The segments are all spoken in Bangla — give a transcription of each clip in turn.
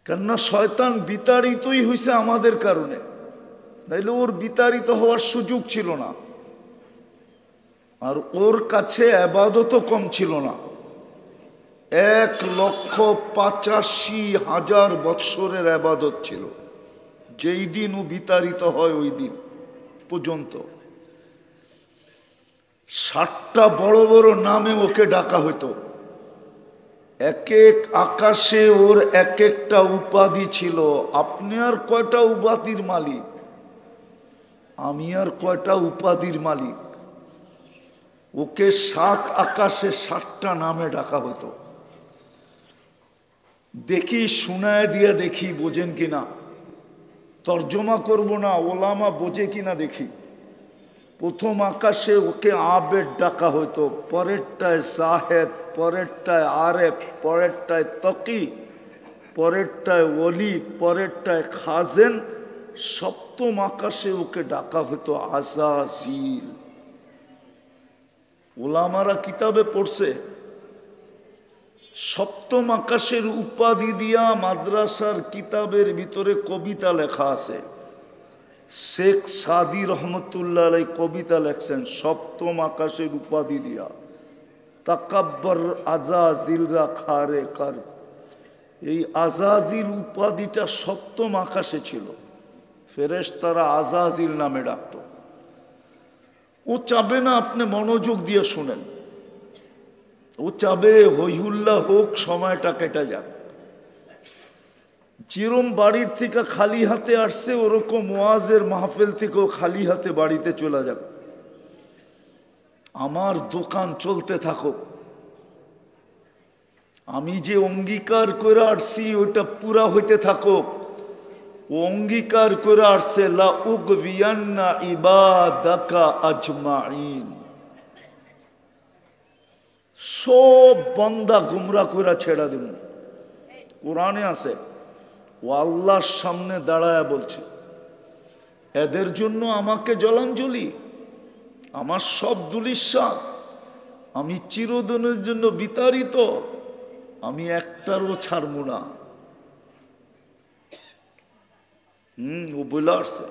কেননা শয়তান বিতাড়িতই হয়েছে আমাদের কারণে, নাইলে ওর বিতাড়িত হওয়ার সুযোগ ছিল না। আর ওর কাছে ইবাদতও কম ছিল না। 1,85,000 বৎসরের ইবাদত ছিল। যেই দিন ও বিতাড়িত হয় ওই দিন পর্যন্ত 60টা বড় বড় নামে ওকে ডাকা হতো। এক এক আকাশে ওর এক একটা উপাধি ছিল। আপনি আর কয়টা উপাধির মালিক, আমি আর কয়টা উপাধির মালিক। ওকে 7 আকাশে 7টা নামে ডাকা হতো। দেখি শোনায় দিয়া দেখি বোঝেন কিনা, তর্জমা করব না, ওলামা বোঝে কিনা দেখি। প্রথম আকাশে ওকে আবেদ ডাকা হতো, পরেরটায় জাহেদ, পরেরটায় আরেফ, পরেরটায় তকি, পরেরটায় ওলি, পরেরটায় খাজেন। সপ্তম আকাশে ওকে ডাকা হতো আজাজিল। ওলামারা কিতাবে পড়ছে, সপ্তম আকাশের উপাধি দিয়া মাদ্রাসার কিতাবের ভিতরে কবিতা লেখা আছে। শেখ সাদি রহমতুল্লাহ আলাই কবিতা লেখছেন সপ্তম আকাশের উপাধি দিয়া, তাকাব্বর আজাজিলরা খারে কার। এই আজাজিল উপাধিটা সপ্তম আকাশে ছিল। ফেরেশতারা আজাজিল নামে ডাকত। ও চাবে না আপনি মনোযোগ দিয়ে শুনেন, ও চাবে হইহুল্লা হোক, সময়টা কেটে যাক। যেরম বাড়ির থেকে খালি হাতে আসছে ওরকম ওয়াজের মাহফিল থেকেও খালি হাতে বাড়িতে চলে যাক। আমার দোকান চলতে থাকুক। আমি যে অঙ্গীকার করে আসছি ওটা পুরা হইতে থাকুক। ও অঙ্গীকার করে আসছে লা উগবিয়ান্না ইবাদাকা আজমাইন, সব বান্দা গুমরা করে ছেড়া দেব। কোরআনে আছে, ও আল্লাহর সামনে দাঁড়ায় বলছে এদের জন্য আমাকে জলাঞ্জলি, আমার সব দুলিশা, আমি চিরদিনের জন্য বিতাড়িত, আমি একটারও ছাড়ব না। ও বলে আসছে।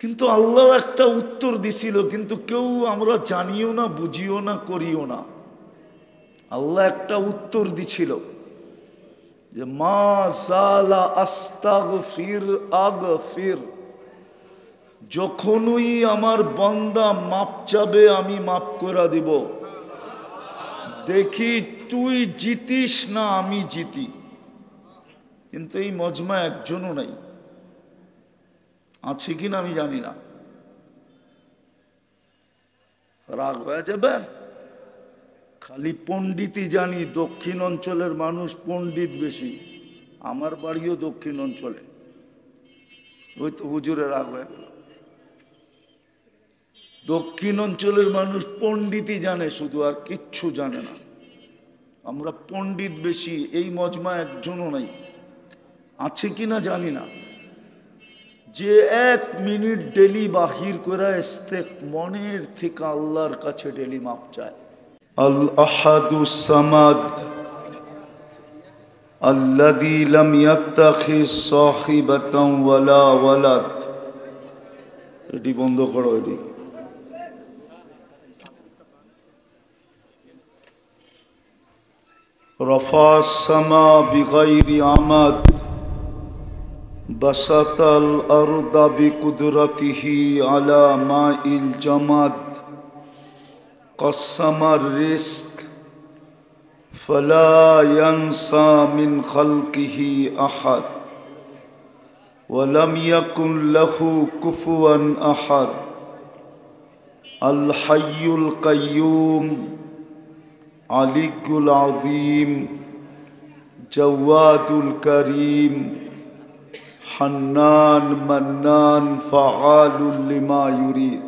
কিন্তু আল্লাহ একটা উত্তর দিছিল, কিন্তু কেউ আমরা জানিও না, বুঝিও না, করিও না। আল্লাহ একটা উত্তর দিছিল যে মা জালা আস্তাগফির আগফির, যখনই আমার বান্দা মাপ চাবে আমি মাপ করে দিব। দেখি তুই জিতিস না আমি জিতি। কিন্তু এই মজমা একজনও নাই, আছে কিনা আমি জানি না। রাগ হয়ে যাবে। খালি পণ্ডিতই জানি, দক্ষিণ অঞ্চলের মানুষ পণ্ডিত বেশি। আমার বাড়িও দক্ষিণ অঞ্চলে। ওই তো হুজুরের রাগ হয়ে গেল। দক্ষিণ অঞ্চলের মানুষ পণ্ডিতই জানে শুধু, আর কিচ্ছু জানে না। আমরা পণ্ডিত বেশি, এই মজমা একজনও নাই, আছে কিনা জানি না। যে 1 মিনিট ডেলি বাহির করে ইস্তেক মনের থেকে আল্লাহর কাছে ডেলি মাপ চায়। আল আহাদুস সামাদ আল্লাযী লাম ইয়াত্তাখিজ সাহিবাতান ওয়ালা ওয়ালাদ। এটি বন্ধ করো। এটি রফাস সামা বিগাইরি আমাদ বাসাতাল আরদা বিকুদরতিহি আলা মাইল জামাদ কসসামার রিস্ক ফলা ইয়ানসা মিন খালকিহি আহাদ ওয়ালাম ইয়াকুন লাহু কুফুয়ান আহাদ। আল হাইয়ুল কাইয়ুম আলিকুল আযীম জাওয়াদুল করিম হান্নান মান্নান ফাআলুল লিমা ইউরিদ।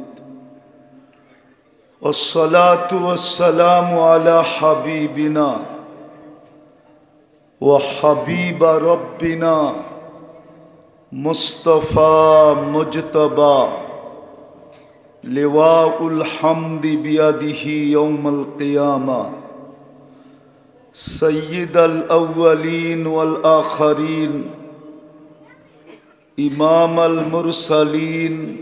ওয়াসসালাতু ওয়াসসালামু আলা হাবিবিনা ওয়া হাবিবা রাব্বিনা মুস্তাফা মুজতাবা লিওয়াউল হামদি বিয়াদিহি ইয়াউমাল কিয়ামা سيد الأولين والآخرين إمام المرسلين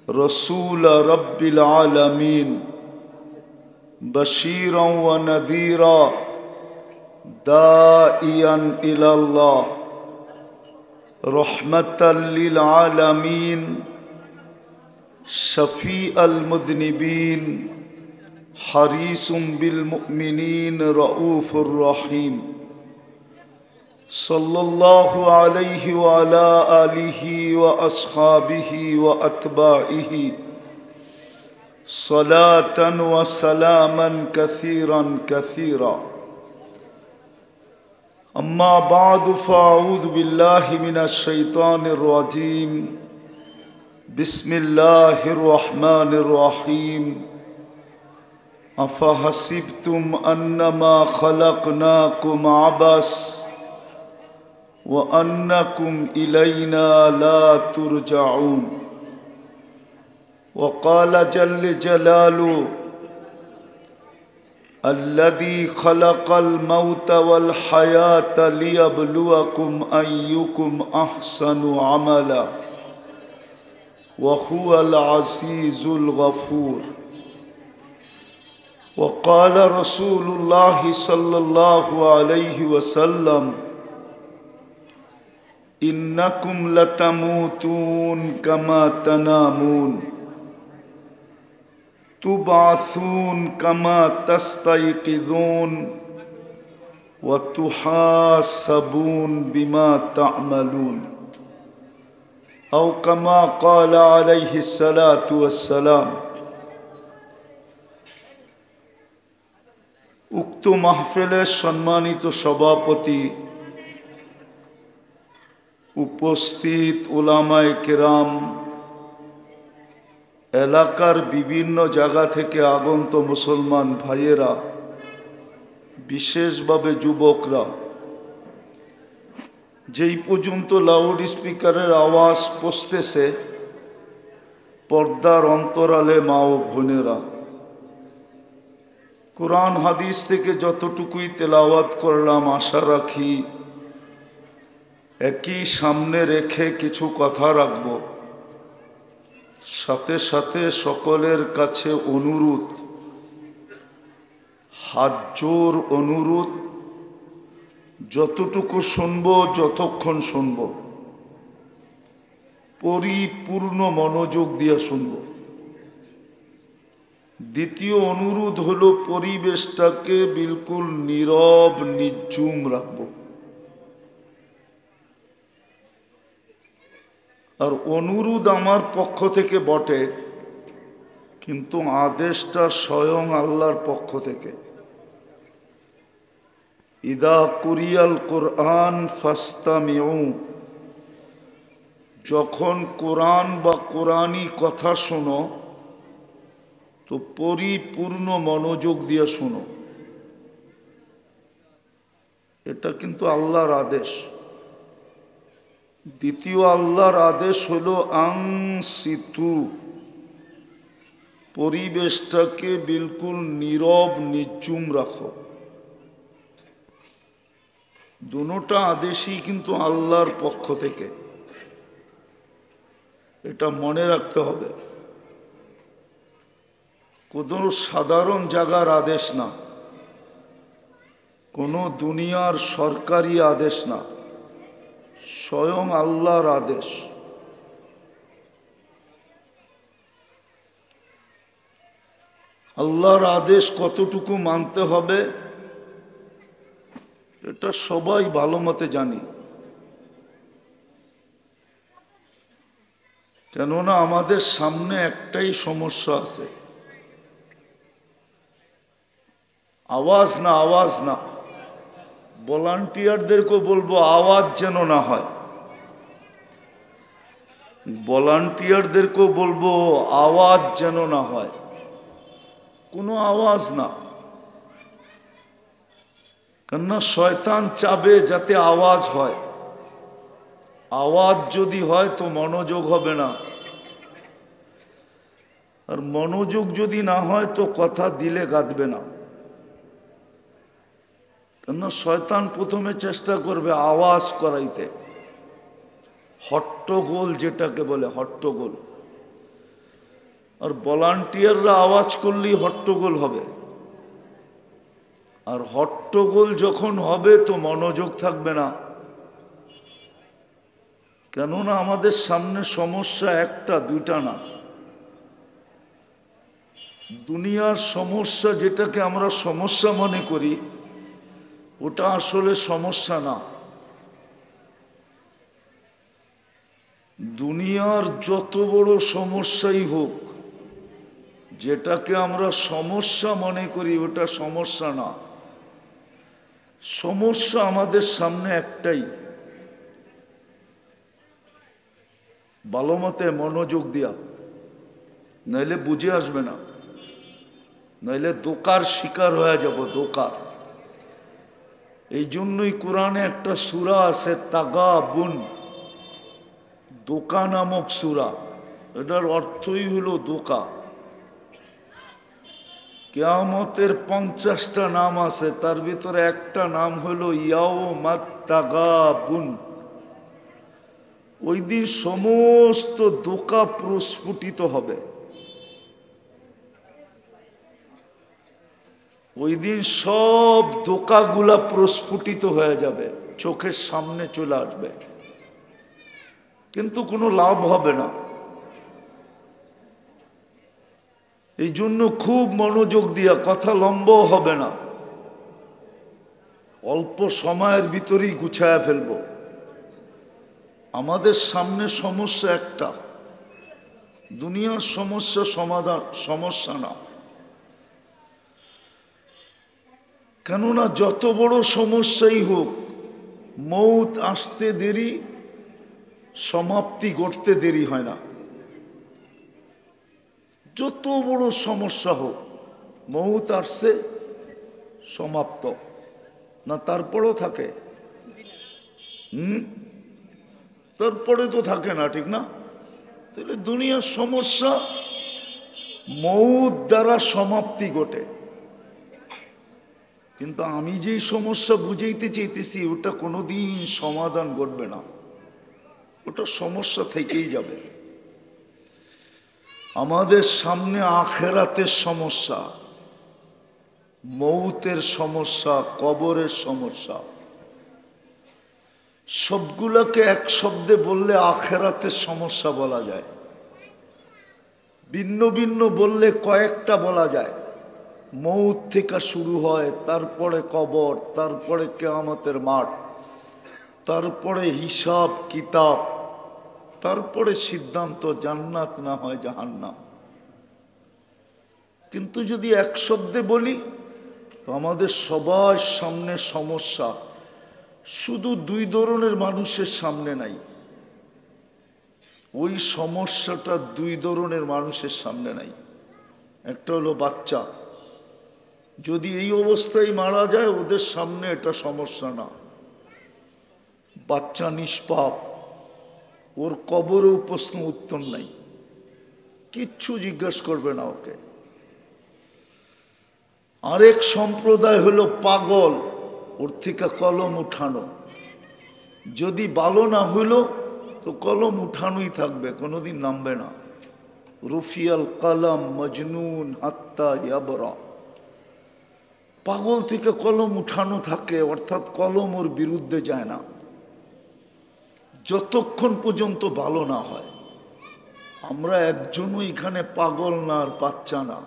رسول رب العالمين بشيرا ونذيرا داعيا إلى الله رحمة للعالمين شفيع المذنبين حريص بالمؤمنين رؤوف رحيم صلى الله عليه وعلى آله وأصحابه وأتباعه صلاة وسلاما كثيرا كثيرا أما بعد فأعوذ بالله من الشيطان الرجيم بسم الله الرحمن الرحيم أفحسبتم أنما خلقناكم عبث وأنكم إلينا لا ترجعون وقال جل جلاله الذي خلق الموت والحياة ليبلوكم أيكم أحسن عملا وهو العزيز الغفور وقال رسول الله صلى الله عليه وسلم إنكم لتموتون كما تنامون تبعثون كما تستيقظون وتحاسبون بما تعملون أو كما قال عليه الصلاة والسلام উক্ত মাহফিলের সম্মানিত সভাপতি উপস্থিত উলামায়ে কেরাম এলাকার বিভিন্ন জায়গা থেকে আগত মুসলমান ভাইয়েরা বিশেষভাবে যুবকরা যেই পর্যন্ত লাউড স্পিকারের আওয়াজ পৌঁছতেছে পর্দার অন্তরালে মা ও বোনেরা কোরআন হাদিস থেকে যতটুকুই তেলাওয়াত করলাম আশা রাখি একই সামনে রেখে কিছু কথা রাখব সাথে সাথে সকলের কাছে অনুরোধ হাত জোর অনুরোধ যতটুকু শুনবো যতক্ষণ শুনবো পরিপূর্ণ মনোযোগ দিয়ে শুনবো দ্বিতীয় অনুরোধ হলো পরিবেশটাকে বিলকুল নীরব নিঝুম রাখব আর অনুরোধ আমার পক্ষ থেকে বটে কিন্তু আদেশটা স্বয়ং আল্লাহর পক্ষ থেকে ইদা কুরিয়াল কোরআন ফাস্তামিউ যখন কোরআন বা কোরআনী কথা শোনো তো পরিপূর্ণ মনোযোগ দিয়ে শোনো এটা কিন্তু আল্লাহর আদেশ দ্বিতীয় আল্লাহর আদেশ হলো আনসিতু পরিবেশটাকে বিলকুল নীরব নিঝুম রাখো দুটোটা আদেশই কিন্তু আল্লাহর পক্ষ থেকে এটা মনে রাখতে হবে কোনো সাধারণ জায়গার আদেশ না কোনো দুনিয়ার সরকারি আদেশ না স্বয়ং আল্লাহর আদেশ আল্লাহর আদেশ কতটুকু মানতে হবে এটা সবাই ভালো মতে জানি কেননা আমাদের সামনে একটাই সমস্যা আছে আওয়াজ না ভলান্টিয়ারদেরকে বলবো আওয়াজ যেন না হয় ভলান্টিয়ারদেরকেও বলবো আওয়াজ যেন না হয় কোনো আওয়াজ না কেননা শয়তান চাবে যাতে আওয়াজ হয় আওয়াজ যদি হয় তো মনোযোগ হবে না আর মনোযোগ যদি না হয় তো কথা দিলে গাঁথবে না কেননা শয়তান প্রথমে চেষ্টা করবে আওয়াজ করাইতে, হট্টগোল যেটাকে বলে হট্টগোল। আর ভলান্টিয়াররা আওয়াজ করলেই হট্টগোল হবে। আর হট্টগোল যখন হবে তো মনোযোগ থাকবে না। কেননা আমাদের সামনে সমস্যা একটা দুইটা না, দুনিয়ার সমস্যা যেটাকে আমরা সমস্যা মনে করি ওটা আসলে সমস্যা না। দুনিয়ার যত বড় সমস্যাই হোক, যেটাকে আমরা সমস্যা মনে করি ওটা সমস্যা না। সমস্যা আমাদের সামনে একটাই। ভালো মতে মনোযোগ দিয়া, নইলে বুঝে আসবে না, নইলে দোকার শিকার হয়ে যাব, দোকার। এই জন্যই কোরআনে একটা সূরা আছে তাগাবুন, দোকা নামক সূরা। এটার অর্থই হলো দোকা। কিয়ামতের 50টা নাম আছে, তার ভিতরে একটা নাম হলো ইয়াউমাত তাগাবুন। ওই দিন সমস্ত দোকা প্রস্ফুটিত হবে। ওই দিন সব দোকাগুলা প্রস্ফুটিত হয়ে যাবে, চোখের সামনে চলে আসবে, কিন্তু কোনো লাভ হবে না। এই জন্য খুব মনোযোগ দিয়া, কথা লম্বাও হবে না, অল্প সময়ের ভিতরেই গুছায়া ফেলব। আমাদের সামনে সমস্যা একটা, দুনিয়ার সমস্যা সমাধান সমস্যা না। কেননা যত বড় সমস্যাই হোক, মৌত আসতে দেরি, সমাপ্তি ঘটতে দেরি হয় না। যত বড় সমস্যা হোক, মৌত আসছে, সমাপ্ত না, তারপরেও থাকে। তারপরে তো থাকে না, ঠিক না? তাহলে দুনিয়ার সমস্যা মৌত দ্বারা সমাপ্তি ঘটে। কিন্তু আমি যেই সমস্যা বুঝাইতে চাইতেছি ওটা কোনোদিন সমাধান ঘটবে না, ওটা সমস্যা থেকেই যাবে। আমাদের সামনে আখেরাতের সমস্যা, মৌতের সমস্যা, কবরের সমস্যা। সবগুলোকে এক শব্দে বললে আখেরাতের সমস্যা বলা যায়, ভিন্ন ভিন্ন বললে কয়েকটা বলা যায়। মৌত থেকে শুরু হয়, তারপরে কবর, তারপরে কিয়ামতের মাঠ, তারপরে হিসাব কিতাব, তারপরে সিদ্ধান্ত জান্নাত না হয় জাহান্নাম। কিন্তু যদি এক শব্দে বলি তো আমাদের সবার সামনে সমস্যা শুধু দুই ধরনের মানুষের সামনে নাই, ওই সমস্যাটা দুই ধরনের মানুষের সামনে নাই। একটা হলো বাচ্চা, যদি এই অবস্থায় মারা যায় ওদের সামনে এটা সমস্যা না। বাচ্চা নিষ্পাপ, ওর কবরেও প্রশ্ন উত্তর নাই, কিচ্ছু জিজ্ঞাসা করবে না ওকে। আরেক সম্প্রদায় হলো পাগল, ওর থেকে কলম উঠানো, যদি ভালো না হইলো তো কলম উঠানোই থাকবে, কোনোদিন নামবে না। রুফিয়াল কালাম মজনুন হাত্তা ইয়াবরা, পাগল থেকে কলম উঠানো থাকে, অর্থাৎ কলম ওর বিরুদ্ধে যায় না যতক্ষণ পর্যন্ত ভালো না হয়। আমরা একজনও এখানে পাগল না আর বাচ্চা না,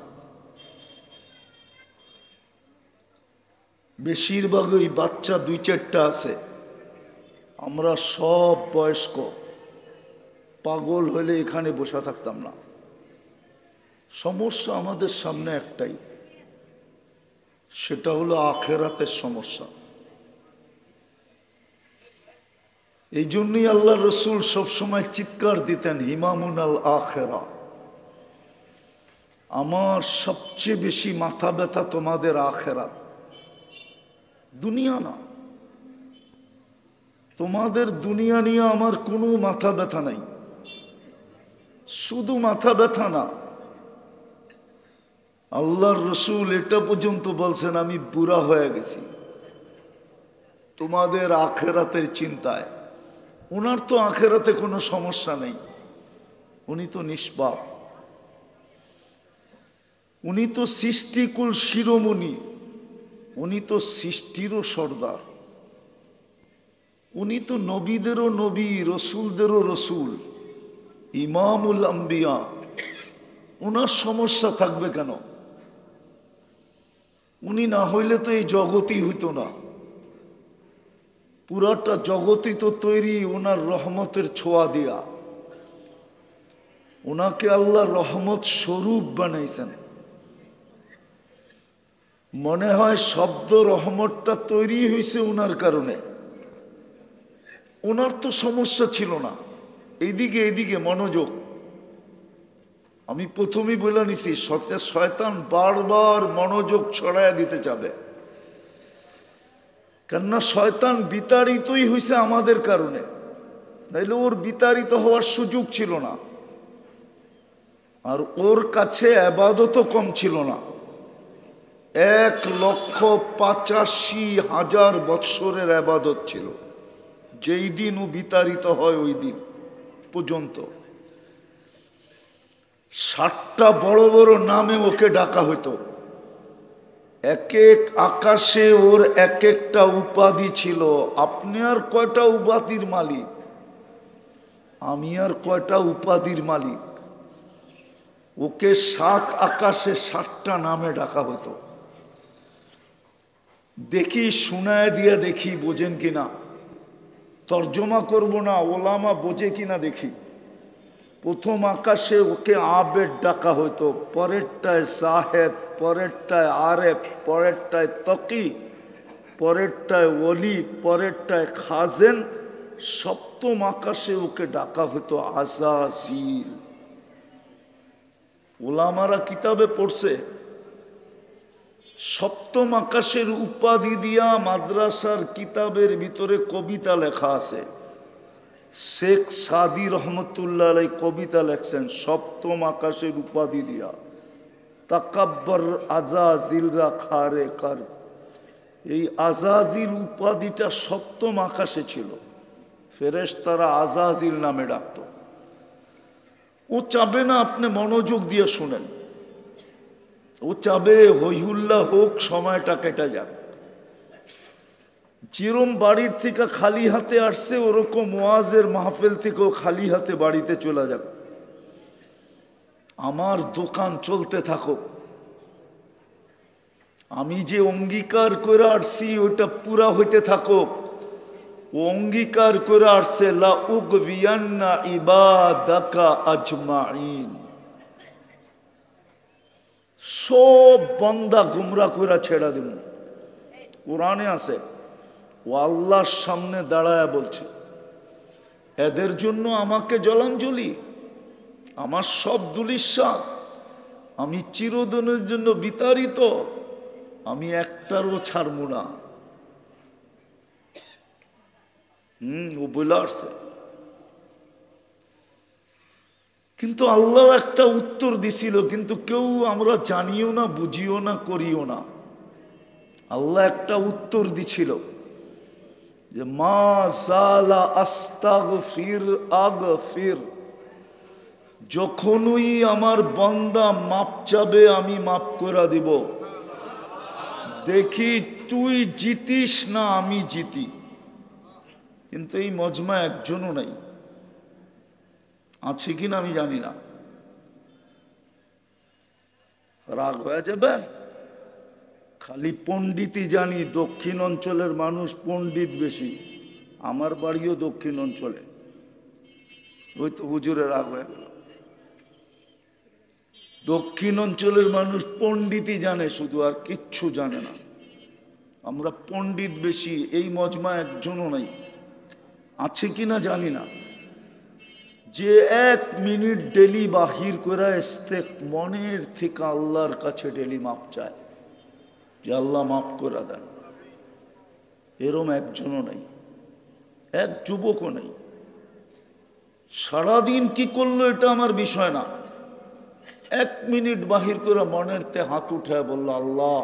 বেশিরভাগই বাচ্চা দুই চারটা আছে। আমরা সব বয়স্ক, পাগল হলে এখানে বসে থাকতাম না। সমস্যা আমাদের সামনে একটাই, সেটা হলো আখেরাতের সমস্যা। এই জন্যই আল্লাহ রসুল সবসময় চিৎকার দিতেন, হিমামুন আল আখেরা, আমার সবচেয়ে বেশি মাথা ব্যথা তোমাদের আখেরাত, দুনিয়া না। তোমাদের দুনিয়া নিয়ে আমার কোনো মাথা ব্যথা নাই। শুধু মাথা ব্যথা না, আল্লাহর রসুল এটা পর্যন্ত বলছেন আমি বুড়া হয়ে গেছি, তোমাদের আখেরাতের চিন্তায়। ওনার তো আখেরাতে কোনো সমস্যা নেই, উনি তো নিষ্পাপ, উনি তো সৃষ্টিকুল শিরোমণি, উনি তো সৃষ্টিরও সর্দার, উনি তো নবীদেরও নবী, রসুলদেরও রসুল, ইমামুল আম্বিয়া। ওনার সমস্যা থাকবে কেন? উনি না হইলে তো এই জগতই হইতো না। পুরাটা জগতই তো তৈরি ওনার রহমতের ছোঁয়া দিয়া। ওনাকে আল্লাহ রহমত স্বরূপ বানাইছেন। মনে হয় শব্দ রহমতটা তৈরি হয়েছে ওনার কারণে। ওনার তো সমস্যা ছিল না। এইদিকে এইদিকে মনোযোগ। আমি প্রথমেই বলে নিছি, শয়তান বারবার মনোযোগ ছড়াইয়া দিতে যাবে, কেননা শয়তান বিতাড়িতই হয়েছে আমাদের কারণে, নাইলে ওর বিতাড়িত হওয়ার সুযোগ ছিল না। আর ওর কাছে ইবাদতও কম ছিল না। 1,85,000 বৎসরের ইবাদত ছিল। যেই দিন ও বিতাড়িত হয় ওই দিন পর্যন্ত 60টা বড় বড় নামে ওকে ডাকা হইতো। এক এক আকাশে ওর এক একটা উপাধি ছিল। আপনি আর কয়টা উপাধির মালিক, আমি আর কয়টা উপাধির মালিক। ওকে 7 আকাশে 7টা নামে ডাকা হতো। দেখি শোনায় দিয়া দেখি বোঝেন কিনা, তর্জমা করব না, ওলামা বোঝে কিনা দেখি। প্রথম আকাশে ওকে আবেদ ডাকা হতো, পরেরটায় জাহেদ, পরেরটায় আরেফ, পরেরটায় তকি, পরেরটায় ওলি, পরেরটায় খাজেন। সপ্তম আকাশে ওকে ডাকা হতো আজাজিল। ওলামারা কিতাবে পড়ছে, সপ্তম আকাশের উপাধি দিয়া মাদ্রাসার কিতাবের ভিতরে কবিতা লেখা আছে। শেখ সাদি রহমতুল্লাহ আলাই কবিতা লেখছেন সপ্তম আকাশের উপাধি দিয়া, তাকাব্বর আজাজিলরা খারে কার। এই আজাজিল উপাধিটা সপ্তম আকাশে ছিল। ফেরেশতারা আজাজিল নামে ডাকত। ও চাবে না আপনি মনোযোগ দিয়ে শুনেন, ও চাবে হইহুল্লাহ হোক, সময়টা কেটে যাক। যেরম বাড়ির থেকে খালি হাতে আসছে ওরকম ওয়াজের মাহফিল থেকেও খালি হাতে বাড়িতে চলে যাক। আমার দোকান চলতে থাকুক। আমি যে অঙ্গীকার করে আসছি ওইটা পুরা হইতে থাকুক। ও অঙ্গীকার করে আসছে লা উগবিয়ান্না ইবাদাকা আজমাইন, সব বান্দা গুমরা করে ছেড়া দেব। কোরআনে আছে, ও আল্লাহর সামনে দাঁড়ায়া বলছে, এদের জন্য আমাকে জলাঞ্জলি, আমার সব দুলিশ্বাস, আমি চিরদিনের জন্য বিতাড়িত, আমি একটারও ছাড়ব না। ও বলে আসছে। কিন্তু আল্লাহ একটা উত্তর দিছিল, কিন্তু কেউ আমরা জানিও না, বুঝিও না, করিও না। আল্লাহ একটা উত্তর দিছিল যে মা জালা আস্তাগফির আগফির, যখনই আমার বান্দা মাপ চাবে আমি মাপ করে দিব। দেখি তুই জিতিস না আমি জিতি। কিন্তু এই মজমা একজনও নাই, আছে কিনা আমি জানি না। রাগ হয়ে যাবে। খালি পণ্ডিতই জানি, দক্ষিণ অঞ্চলের মানুষ পণ্ডিত বেশি। আমার বাড়িও দক্ষিণ অঞ্চলে। ওই তো হুজুরে রাগ হয়ে গেল। দক্ষিণ অঞ্চলের মানুষ পণ্ডিতই জানে শুধু, আর কিচ্ছু জানে না। আমরা পণ্ডিত বেশি, এই মজমা একজনও নাই। আছে কিনা জানি না। যে 1 মিনিট ডেলি বাহির করে ইস্তেক মনের থেকে আল্লাহর কাছে ডেলি মাপ চায় যে আল্লাহ মাফ করে দেন, এরম একজনও নাই, এক যুবকও নেই। সারাদিন কি করলো এটা আমার বিষয় না। 1 মিনিট বাহির করে মনের তে হাত উঠে বলল, আল্লাহ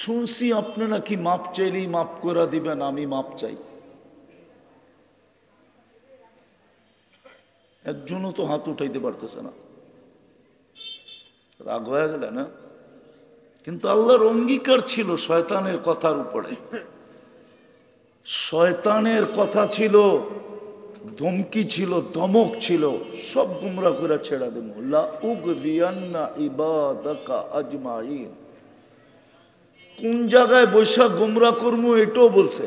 শুনছি আপনি নাকি মাপ চাইলেই মাপ করে দিবেন, আমি মাপ চাই। একজনও তো হাত উঠাইতে পারতেছে না, রাগ হয়ে গেলে না। কিন্তু আল্লাহর অঙ্গীকার ছিল শয়তানের কথার উপরে, শয়তানের কথা ছিল, ধমকি ছিল, ধমক ছিল, সব গুমরা করে ছেড়া দেব। লা উগদিয়ান্না ইবাদাকা আজমাইন। কোন জায়গায় বৈশাখ গুমরা করবো এটাও বলছে।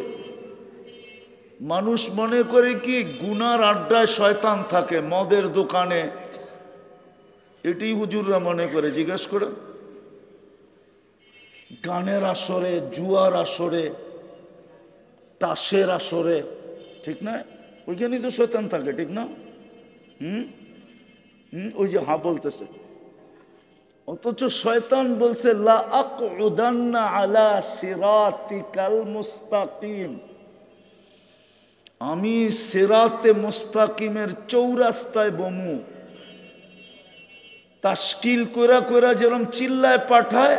মানুষ মনে করে কি গুনার আড্ডায় শয়তান থাকে, মদের দোকানে, এটি হুজুররা মনে করে। জিজ্ঞেস করে গানের আসরে, জুয়ার আসরে, তাসের আসরে, ঠিক না? ওইখানেই তো শয়তান থাকে, ঠিক না? ওই যে হা বলতেছে, অথচ শয়তান বলছে লা আকুদান্না আলা সিরাতিকাল মুস্তাকিম, আমি সিরাতে মুস্তাকিমের চৌরাস্তায় বমু। তাশকিল কইরা কইরা যেরকম চিল্লায় পাঠায়,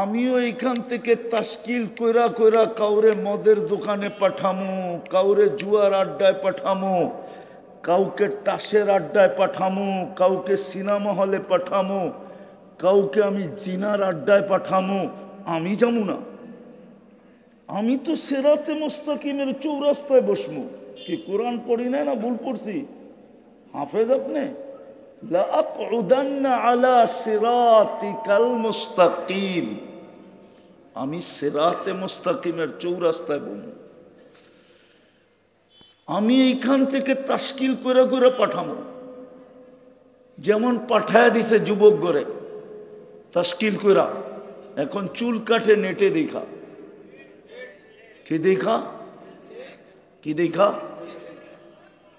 আমিও এইখান থেকে তাশকিল কইরা কইরা কাউরে মদের দোকানে পাঠামু, কাউরে জুয়ার আড্ডায় পাঠামু, কাউকে টাসের আড্ডায় পাঠামু, কাউকে সিনেমা হলে পাঠামু, কাউকে আমি জিনার আড্ডায় পাঠামু। আমি যাবো না, আমি তো সিরাতে মুস্তাকিমের চৌরাস্তায় বসমু। কি কোরআন পড়ি না, না ভুল পড়ছি? হাফেজ আপনি? লা আকুদান্না আলা সিরাতিকাল মুস্তাকিম, আমি সিরাতে মুস্তাকিমের চৌরাস্তায় বমু। আমি এইখান থেকে তাশকিল করে করে পাঠাবো, যেমন পাঠায় দিছে যুবক গড়ে তাশকিল কইরা। এখন চুল কাটে নেটে দেখা। কি দেখা? কি দেখা?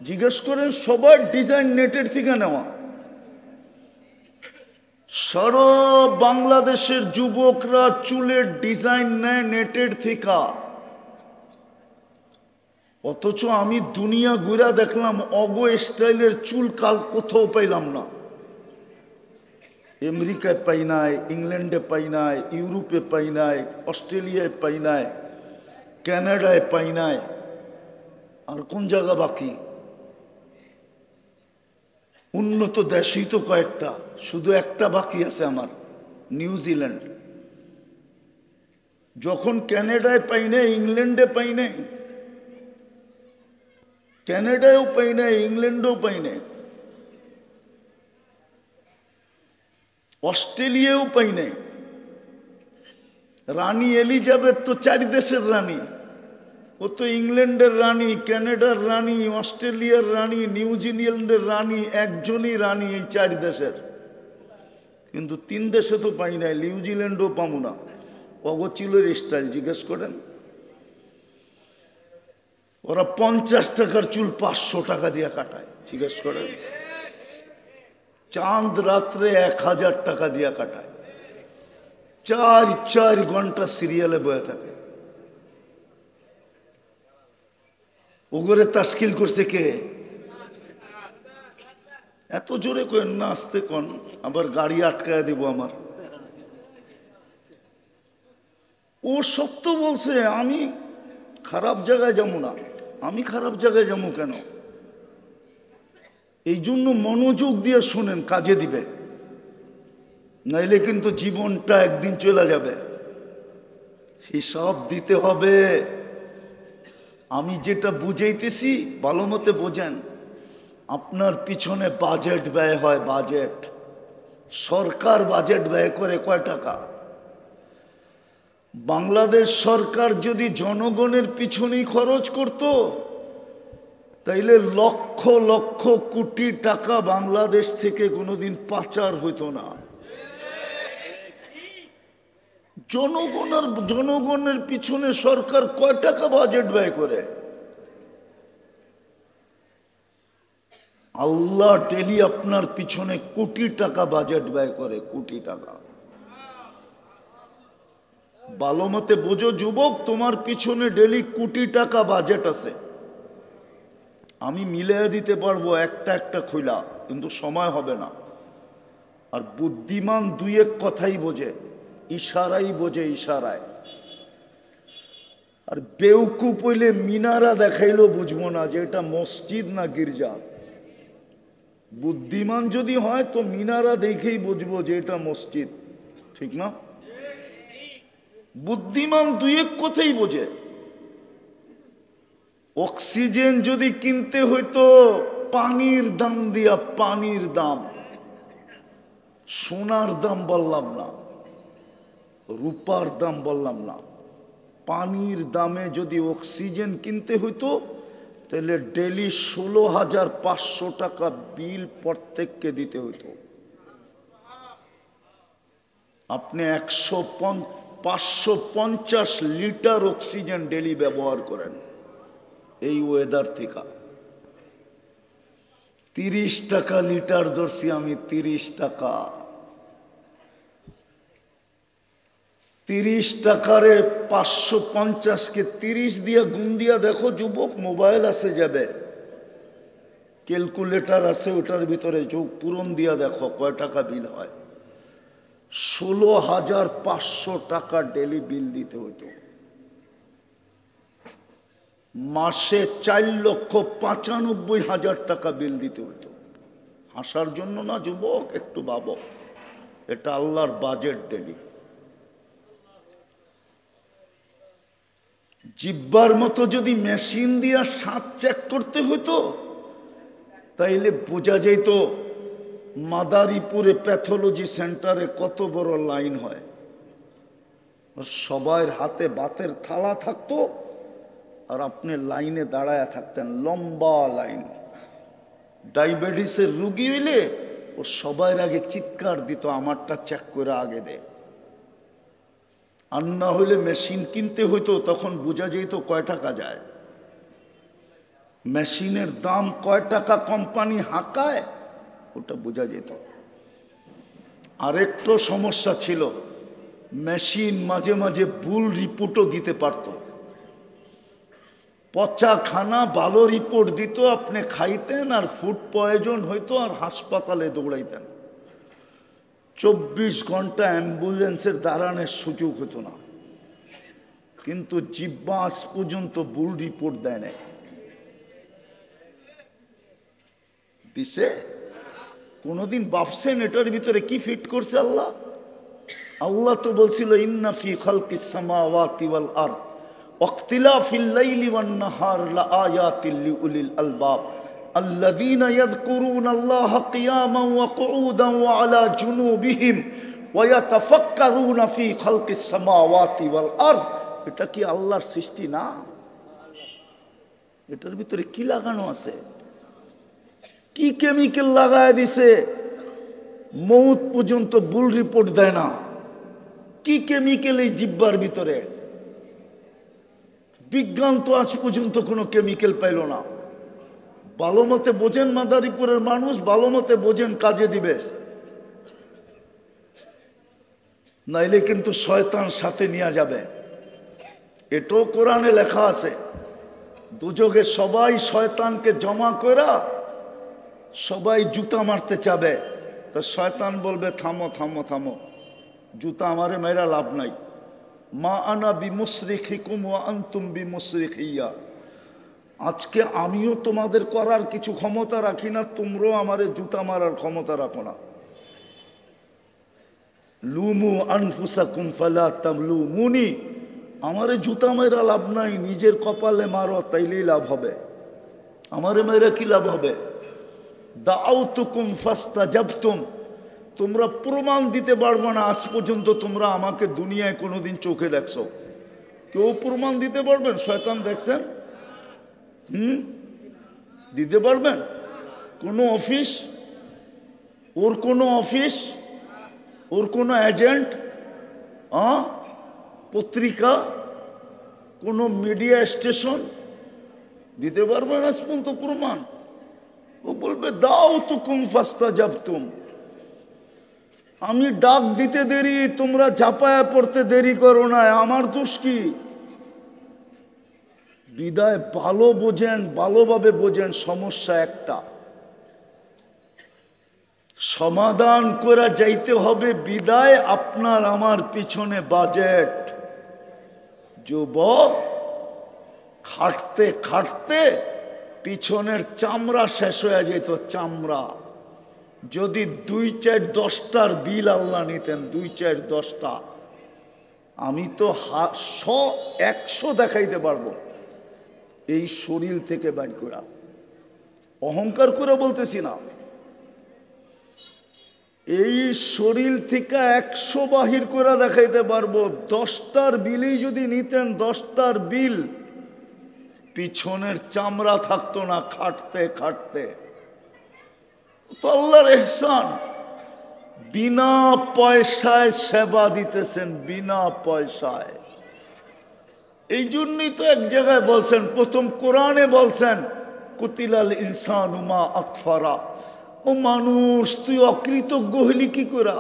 জিজ্ঞেস করেন, সবার ডিজাইন নেটের থেকে নেওয়া। সারা বাংলাদেশের যুবকরা চুলের ডিজাইন নেয় নেটের থেকে। অথচ আমি দুনিয়া ঘুরা দেখলাম অগো স্টাইলের চুল কাল কোথাও পাইলাম না। আমেরিকায় পাই নাই, ইংল্যান্ডে পাই নাই, ইউরোপে পাই নাই, অস্ট্রেলিয়ায় পাই নাই, কানাডায় পাই নাই, আর কোন জায়গা বাকি? উন্নত দেশই তো কয়েকটা, শুধু একটা বাকি আছে আমার, নিউজিল্যান্ড। যখন কানাডায় পাই নাই, ইংল্যান্ডে পাই নাই, কানাডায়ও পাই নাই, ইংল্যান্ডেও পাই নাই, অস্ট্রেলিয়াও পাই নাই। রানী এলিজাবেথ তো 4 দেশের রানী, ও তো ইংল্যান্ডের রানী, কানাডার রানী, অস্ট্রেলিয়ার রানী, নিউজিল্যান্ডের রানী, একজনই রানী এই 4 দেশের। কিন্তু 3 দেশে তো পাই নাই, নিউজিল্যান্ডও পাবো না। অগচিলের স্টাইল জিজ্ঞেস করেন, ওরা 50 টাকার চুল 500 টাকা দিয়ে কাটায়। জিজ্ঞেস করেন, চাঁদ রাত্রে 1000 টাকা দিয়ে কাটায়, 4 ঘন্টা সিরিয়ালে বয়ে থাকে। ওগরে তাশকিল করছে কে? এত জোরে কেন না, আসতে কোন, আবার গাড়ি আটকায় দিব আমার। ও সত্য বলছে, আমি খারাপ জায়গায় যাবো না। আমি খারাপ জায়গায় যাবো কেন? এই জন্য মনোযোগ দিয়ে শোনেন, কাজে দিবে, নাইলে কিন্তু জীবনটা একদিন চলে যাবে, হিসাব দিতে হবে। আমি যেটা বুঝাইতেছি ভালো মতে বোঝেন। আপনার পিছনে বাজেট ব্যয় হয়, বাজেট, সরকার বাজেট ব্যয় করে কয় টাকা? বাংলাদেশ সরকার যদি জনগণের পিছনেই খরচ করত, তাইলে লক্ষ লক্ষ কোটি টাকা বাংলাদেশ থেকে কোনোদিন পাচার হইতো না। জনগণের পিছনে সরকার কয় টাকা বাজেট ব্যয় করে? আল্লাহ ডেলি আপনার পিছনে কোটি টাকা বাজেট ব্যয় করে, কোটি টাকা। ভালো মতে বোঝো যুবক, তোমার পিছনে ডেলি কোটি টাকা বাজেট আছে। আমি মিলিয়ে দিতে পারবো একটা একটা খুইলা, কিন্তু সময় হবে না। আর বুদ্ধিমান 2-1 কথাই বোঝে। ইশারাই বোঝে, ইশারায়। আর বেউকুফ হইলে মিনারা দেখাইলো বুঝবো না যে এটা মসজিদ না গির্জা। বুদ্ধিমান যদি হয় তো মিনারা দেখেই বুঝবো যে এটা মসজিদ, ঠিক না? বুদ্ধিমান দুই এক কথাই বোঝে। অক্সিজেন যদি কিনতে হইতো পানির দাম দিয়া, পানির দাম, সোনার দাম বললাম না, রূপার দাম বললাম না, পানির দামে যদি অক্সিজেন কিনতে হইতো তাহলে ডেলি 16,500 টাকা বিল প্রত্যেককে দিতে হইতো। আপনি 550 লিটার অক্সিজেন ডেলি ব্যবহার করেন এই ওয়েদার থেকে। 30 টাকা লিটার ধরছি আমি, 30 টাকা। 30 টাকারে 550-কে 30 দিয়া গুণ দিয়া দেখো যুবক, মোবাইল আছে যাবে, ক্যালকুলেটর আছে, ওটার ভিতরে যোগ পূরণ দিয়া দেখো কয় টাকা বিল হয়। 16,500 টাকা ডেলি বিল দিতে হতো। মাসে 4,95,000 টাকা বিল দিতে হতো। হাসার জন্য না যুবক, একটু ভাবো, এটা আল্লাহর বাজেট ডেলি। জিব্বার মতো যদি মেশিন দিয়া স্বাদ চেক করতে হতো তাইলে বোঝা যেত মাদারীপুরে প্যাথোলজি সেন্টারে কত বড় লাইন হয়। সবার হাতে ভাতের থালা থাকতো আর আপনি লাইনে দাঁড়ায় থাকতেন, লম্বা লাইন। ডায়াবেটিসের রুগী হইলে ও সবার আগে চিৎকার দিত, আমারটা চেক করে আগে দে। আর না হইলে মেশিন কিনতে হইতো, তখন বোঝা যেত কয় টাকা যায়, মেশিনের দাম কয় টাকা কোম্পানি হাঁকায়, ওটা বোঝা যেত। আরেকটা সমস্যা ছিল, মেশিন মাঝে মাঝে ভুল রিপোর্টও দিতে পারত। পচা খানা ভালো রিপোর্ট দিত, আপনি খাইতেন আর ফুড পয়জন হইতো আর হাসপাতালে দৌড়াইতেন। 24 ঘন্টা অ্যাম্বুলেন্সের দাঁড়ানোর সুযোগ হতো না। কিন্তু জিব্বা আজ পর্যন্ত ভুল রিপোর্ট দেয় নাই। দিছে? কোনদিন ভাবছেন এটার ভিতরে কি ফিট করছে আল্লাহ? আল্লাহ তো বলছিল ইন্না ফি খালকিস সামাওয়াতি ওয়াল আরদ ওয়াখতিলাফিল লাইলি ওয়ান নাহার লাআয়াতিল লিউলিল আলবাব আল্লাযীনা ইয়াযকুরুনাল্লাহা কিয়ামান ওয়া কুউদান ওয়া আলা জুনুবিহিম ওয়া ইয়াতাফাক্কারুনা ফি খালকিস সামাওয়াতি ওয়াল আরদ। এটা কি আল্লাহর সৃষ্টি না? এটার ভিতরে কি লাগানো আছে? কি কেমিক্যাল লাগায় দিছে? মৌত পর্যন্ত ভুল রিপোর্ট দেয় না। কি কেমিক্যাল এই জিব্বার ভিতরে? বিজ্ঞান তো আজ পর্যন্ত কোনো কেমিক্যাল পাইল না। ভালো মতে বোঝেন মাদারীপুরের মানুষ, ভালো মতে বোঝেন, কাজে দিবে, নাইলে কিন্তু শয়তান সাথে নিয়ে যাবে। এটাও কোরআনে লেখা আছে, দুযোগে সবাই শয়তানকে জমা করা সবাই জুতা মারতে চাবে। তো শয়তান বলবে থামো থামো থামো, জুতা আমারে মেরা লাভ নাই। মা আনা বিমুসরিখিকুম ওয়া আনতুম বিমুসরিখিয়া। আজকে আমিও তোমাদের করার কিছু ক্ষমতা রাখি না, তোমরাও আমারে জুতা মারার ক্ষমতা রাখো না। লুমু আনফুসাকুম ফালা তালুমুনি। আমারে জুতা মেরা লাভ নাই, নিজের কপালে মারো, তাইলেই লাভ হবে। আমারে মেরা কি লাভ হবে? দাউতুকুম ফাস্তাজাবতুম। তোমরা প্রমাণ দিতে পারবে না আজ পর্যন্ত তোমরা আমাকে দুনিয়ায় কোনোদিন চোখে দেখছো? কেউ প্রমাণ দিতে পারবেন? শয়তান দেখছেন? দিতে পারবেন? কোনো অফিস, ওর কোনো অফিস, ওর কোনো এজেন্ট, পত্রিকা, কোনো মিডিয়া স্টেশন দিতে পারবেন আজ পর্যন্ত প্রমাণ? ও বলবে দাউতুকুম ফাস্তাজাবতুম। আমি ডাক দিতে দেরি, তোমরা ঝাঁপায়া পড়তে দেরি করো না, আমার দোষ কি? বিদায় ভালো বোঝেন, ভালোভাবে বোঝেন। সমস্যা একটা, সমাধান করে যাইতে হবে বিদায় আপনার আমার পিছনে বাজেট। যুবক, খাটতে খাটতে পিছনের চামড়া শেষ হয়ে যেত, চামড়া। যদি 2-4-10টার বিল আল্লাহ নিতেন, 2-4-10টা, আমি তো 100 দেখাইতে পারবো এই শরীর থেকে বাইর করা। অহংকার করে বলতেছি না, এই শরীর থেকে 100 বাহির করে দেখাইতে পারবো। 10টার বিলেই যদি নিতেন, 10টার বিল, পিছনের চামড়া থাকতো না খাটতে খাটতে। তো আল্লাহর ইহসান, বিনা পয়সায় সেবা দিতেছেন, বিনা পয়সায়। এই জন্যই তো এক জায়গায় বলছেন, প্রথম কোরআনে বলছেন কুতিলাল ইনসানু মা আকফারা, ও মানুষ তুই অকৃতজ্ঞ হলি কি করা?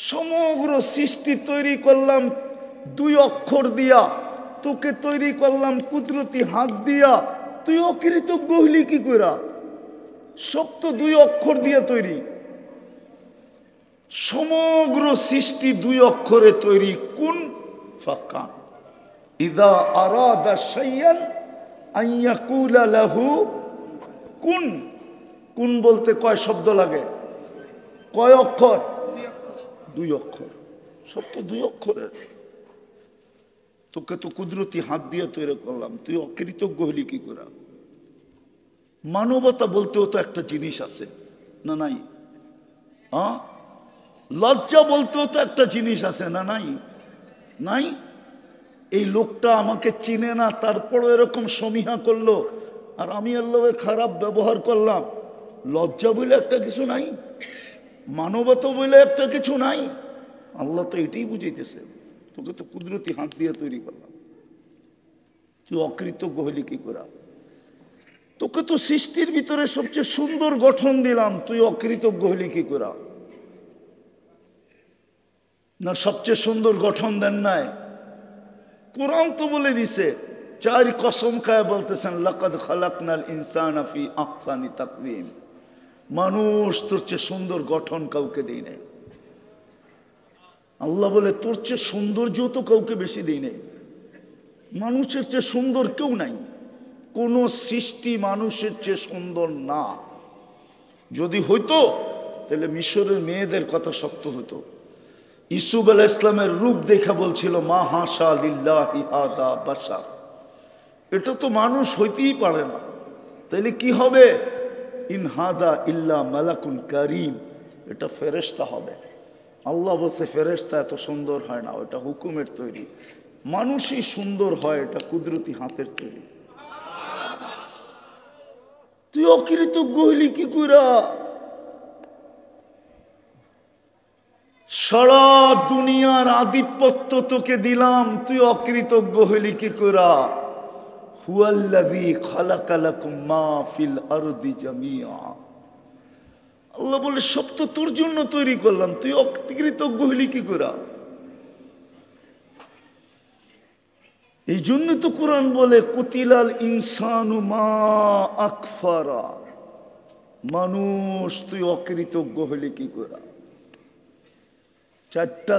সমগ্র সৃষ্টি তৈরি করলাম 2 অক্ষর দিয়া, তোকে তৈরি করলাম কুদরতি হাত দিয়া, তুই অকৃতজ্ঞ হলি কি করা? সব তো 2 অক্ষর দিয়ে তৈরি। সমগ্র সৃষ্টি 2 অক্ষরে তৈরি, কুন ফাকান। ইদা আরাদা শাইয়ান আন ইয়াকুলা লাহু কুন। কুন বলতে কয় শব্দ লাগে? কয় অক্ষর? 2 অক্ষর। সব তো 2 অক্ষরের। তোকে তো কুদরতি হাত দিয়ে তৈরি করলাম, তুই অকৃতজ্ঞ হলি কি করে? মানবতা বলতেও তো একটা জিনিস আছে না নাই? লজ্জা বলতেও তো একটা জিনিস আছে না নাই? নাই? এই লোকটা আমাকে চিনে না, তারপরও এরকম সমীহা করলো, আর আমি আল্লাহকে খারাপ ব্যবহার করলাম। লজ্জা বলে একটা কিছু নাই, মানবতা বলে একটা কিছু নাই। আল্লাহ তো এটাই বুঝাইতেছে, তোকে তো কুদরতি হাত দিয়ে তৈরি করলাম, তুই অকৃতজ্ঞ হলি কি করে? তোকে তো সৃষ্টির ভিতরে সবচেয়ে সুন্দর গঠন দিলাম, তুই অকৃতজ্ঞ হলি কি করে? না সবচেয়ে সুন্দর গঠন দেন নাই? কোরআন তো বলে দিছে, 4 কসম খায় বলতেছেন, লাকাদ খালাকনাল ইনসানা ফি আহসানি তাকওয়িম। মানুষ তোর চেয়ে সুন্দর গঠন কাউকে দেই নাই। আল্লাহ বলে তোর চেয়ে সৌন্দর্য তো কাউকে বেশি দেই নাই। মানুষের চেয়ে সুন্দর কেউ নাই, কোন সৃষ্টি মানুষের চেয়ে সুন্দর না। যদি হইতো তাহলে মিশরের মেয়েদের কথা সত্য হতো। ইসুফ আলাইহিস ইসলামের রূপ দেখা বলছিল, মা হাসা লিল্লাহি হাদা বাশার, এটা তো মানুষ হইতেই পারে না। তাইলে কি হবে? ইন হাদা ইল্লা মালাকুন কারীম, এটা ফেরেশতা হবে। আল্লাহ বলছে ফেরেশতা এত সুন্দর হয় না, ওটা হুকুমের তৈরি। মানুষই সুন্দর হয়, এটা কুদরতি হাতের তৈরি। তুই অকৃতজ্ঞ হইলি কি কইরা? সারা দুনিয়ার আধিপত্য তোকে দিলাম, তুই অকৃতজ্ঞ হইলি কি কইরা? হুয়াল্লাযী খালাকা লাকুম মা ফিল আরদি জামিআ। আল্লাহ বলে সব তো তোর জন্য তৈরি করলাম, তুই অকৃতজ্ঞ হইলি কি কইরা? এই জন্য তো কোরআন বলে কুতিলাল ইনসানু মা আকফারা, মানুষ তুই অকৃতজ্ঞ হইলি কি কইরা? 4টা